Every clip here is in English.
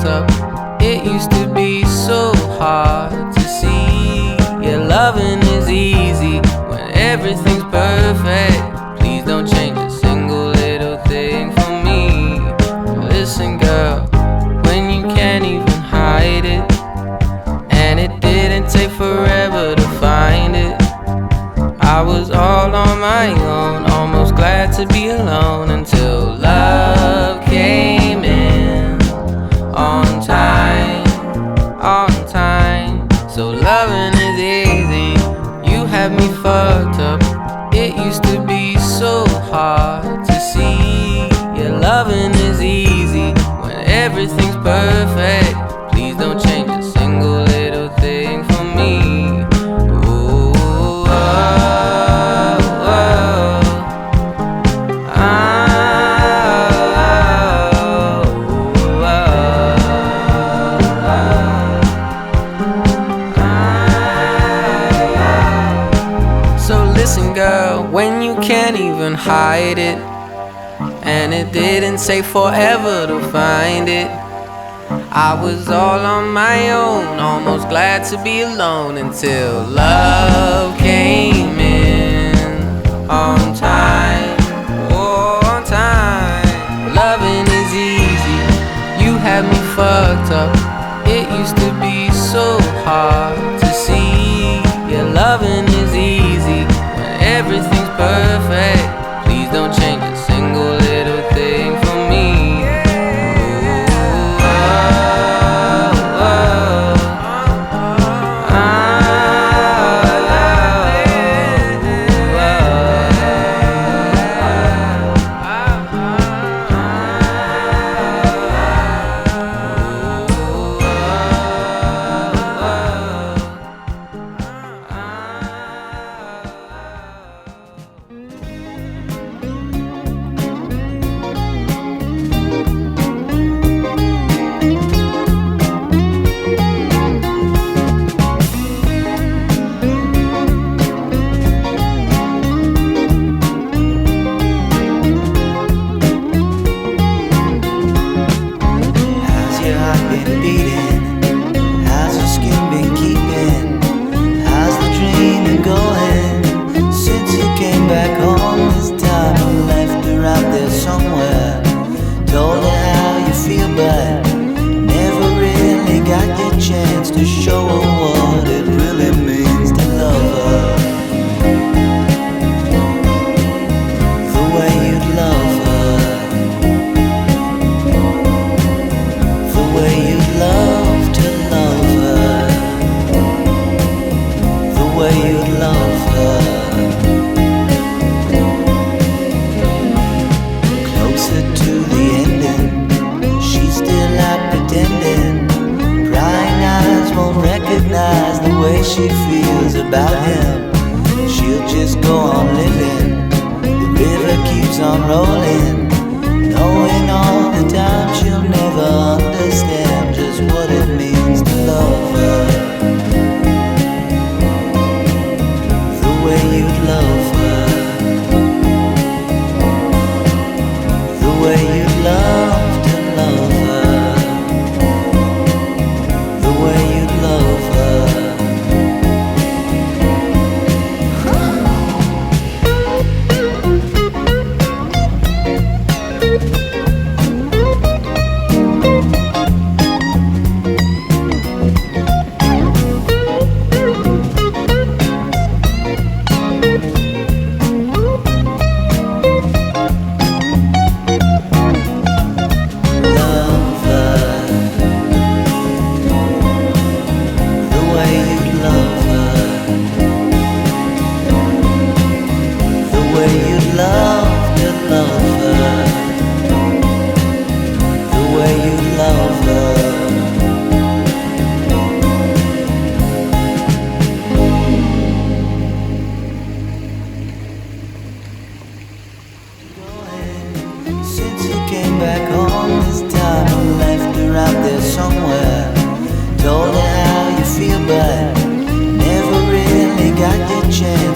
up. It used to be so hard to see. Yeah, loving is easy when everything's perfect. Please don't change a single little thing for me. Listen, girl, when you can't even hide it, and it didn't take forever to find it. I was all on my own, almost glad to be alone, until love came in on time, on time. So loving is easy, you have me fucked up. It used to be so hard to see. Yeah, loving is easy when everything's perfect. Please don't change a single little thing for me. Ooh, oh, oh, So listen, girl, when you can't even hide it, and it didn't take forever to find it. I was all on my own, almost glad to be alone, until love came in on time, oh, on time. Loving is easy, you had me fucked up. It used to be so hard to see. Yeah, loving is easy when everything's perfect. Please don't change a single little thing for me. She feels about him, she'll just go on living. The river keeps on rolling, knowing all the time she'll never understand just what it means to love her. The way you'd love her, the way you'd love to love her, the way you'd love her.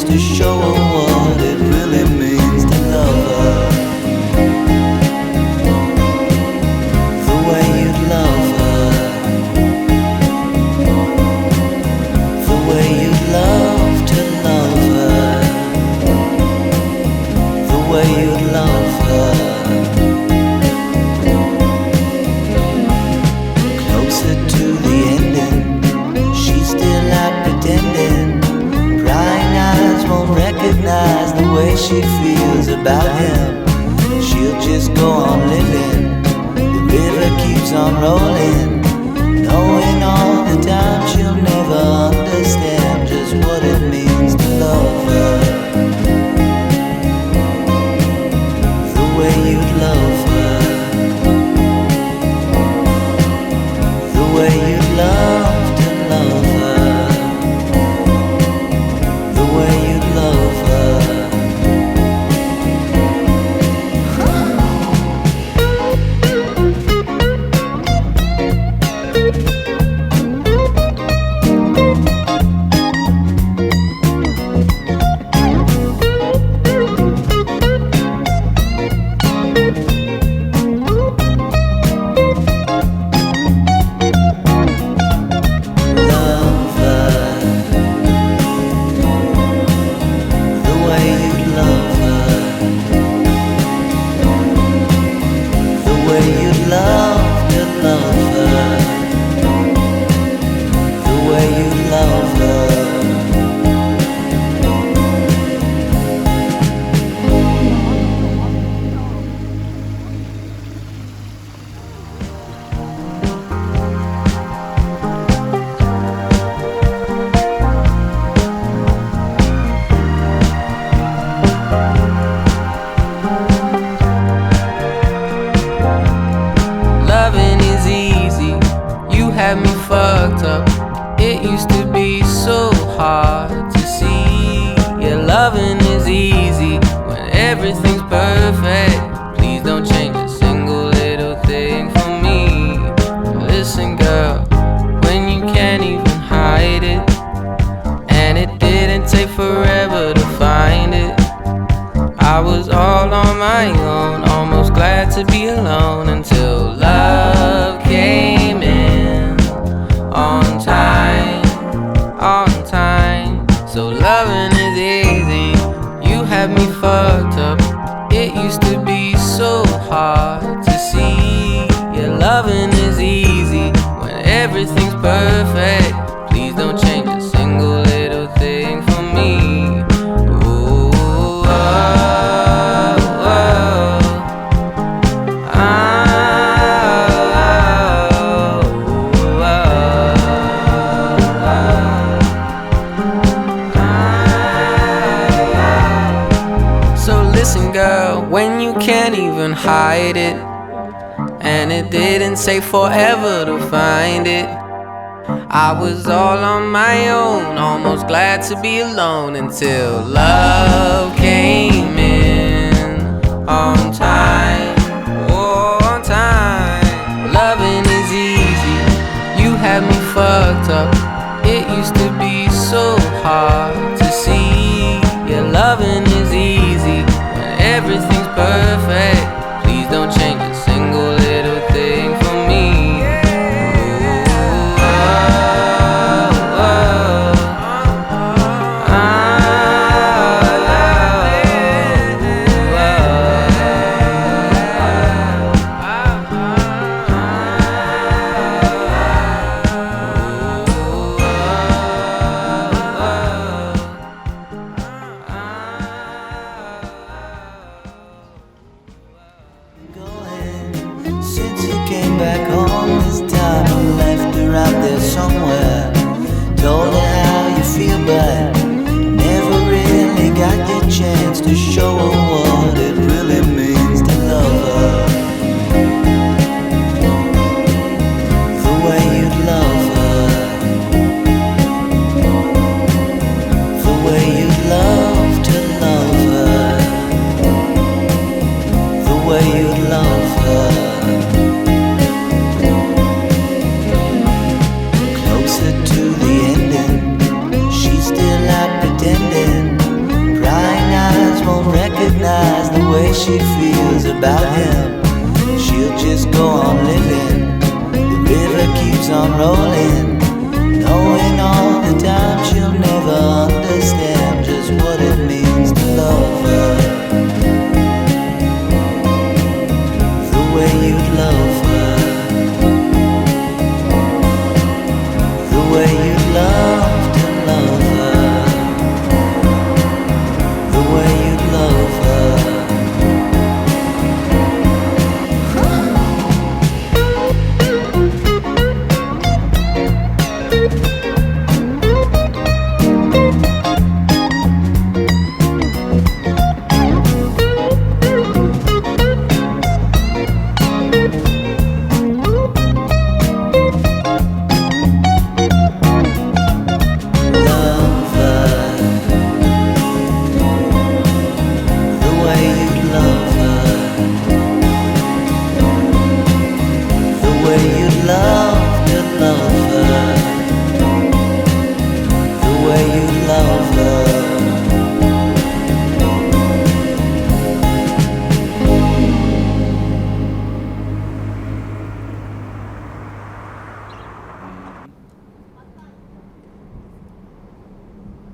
To show her what it really means to love her, the way you'd love her. just go on living. The river keeps on rolling, knowing all the time she'll never understand just what it means to love her the way you'd love her, the way you'd love to love her, the way you'd love her. Loving is easy, you had me fucked up. It used to be so hard to see. Yeah, loving is easy when everything's perfect. Please don't change a single little thing for me. Listen girl, when you can't even hide it, and it didn't take forever to find it. I was all on my own, almost glad to be alone until love came in on time, on time. So loving is easy, you had me fucked up. It used to be so hard to see. Yeah, loving is easy when everything's perfect. Please don't change a single little thing for me. Ooh, oh, listen girl, when you can't even hide it, and it didn't take forever to find it. I was all on my own, almost glad to be alone until love came in on time, oh, on time. Loving is easy, you had me fucked up. It used to be so hard to see. Yeah, loving is easy when everything's perfect. Please don't change a single little thing for me. Since you came back home this time, I left her out there somewhere. Told her how you feel, but never really got the chance to show her what it really means to love her the way you'd love her, the way you'd love to love her, the way you'd love her. Closer to the ending, she's still out pretending. Prying eyes won't recognize the way she feels about him. She'll just go on living, the river keeps on rolling, knowing all the time she'll never understand just what it means to love her the way you'd love